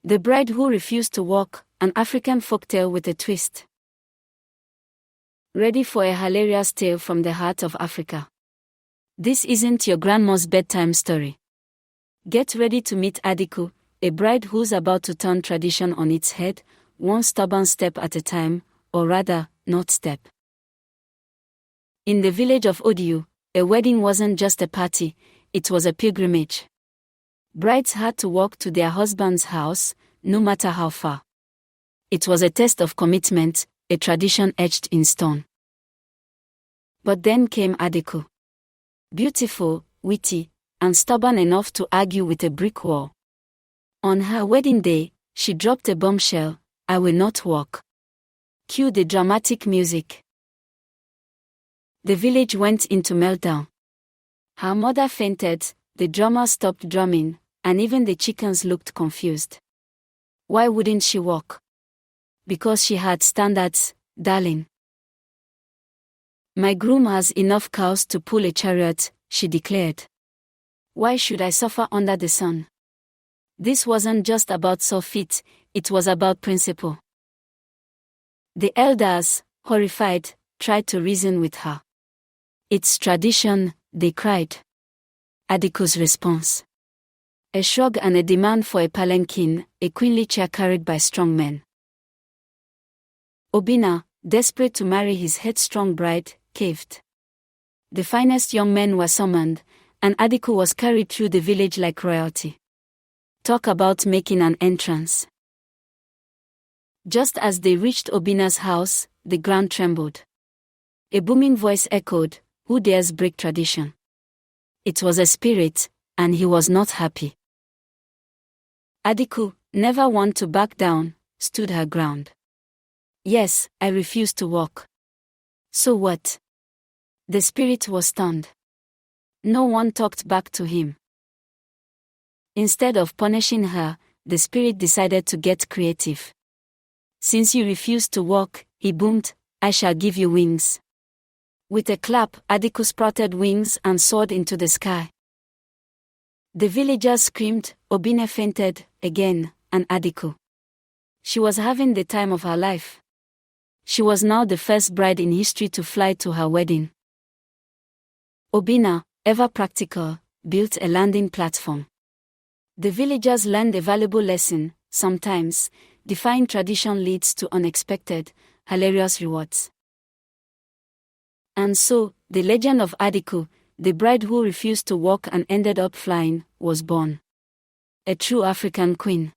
The Bride Who Refused to Walk, an African folktale with a twist. Ready for a hilarious tale from the heart of Africa? This isn't your grandma's bedtime story. Get ready to meet Adiku, a bride who's about to turn tradition on its head, one stubborn step at a time, or rather, not step. In the village of Odiu, a wedding wasn't just a party, it was a pilgrimage. Brides had to walk to their husband's house, no matter how far. It was a test of commitment, a tradition etched in stone. But then came Adiku. Beautiful, witty, and stubborn enough to argue with a brick wall. On her wedding day, she dropped a bombshell: "I will not walk." Cue the dramatic music. The village went into meltdown. Her mother fainted, the drummer stopped drumming, and even the chickens looked confused. Why wouldn't she walk? Because she had standards, darling. "My groom has enough cows to pull a chariot," she declared. "Why should I suffer under the sun?" This wasn't just about sore feet, it was about principle. The elders, horrified, tried to reason with her. "It's tradition," they cried. Adiku's response: a shrug and a demand for a palanquin, a queenly chair carried by strong men. Obinna, desperate to marry his headstrong bride, caved. The finest young men were summoned, and Adiku was carried through the village like royalty. Talk about making an entrance. Just as they reached Obinna's house, the ground trembled. A booming voice echoed, "Who dares break tradition?" It was a spirit, and he was not happy. Adiku, never one to back down, stood her ground. "Yes, I refuse to walk." "So what?" The spirit was stunned. No one talked back to him. Instead of punishing her, the spirit decided to get creative. "Since you refuse to walk," he boomed, "I shall give you wings." With a clap, Adiku sprouted wings and soared into the sky. The villagers screamed, Obinna fainted, again, and Adiku. She was having the time of her life. She was now the first bride in history to fly to her wedding. Obinna, ever practical, built a landing platform. The villagers learned a valuable lesson: sometimes, defying tradition leads to unexpected, hilarious rewards. And so, the legend of Adiku, the bride who refused to walk and ended up flying, was born. A true African queen.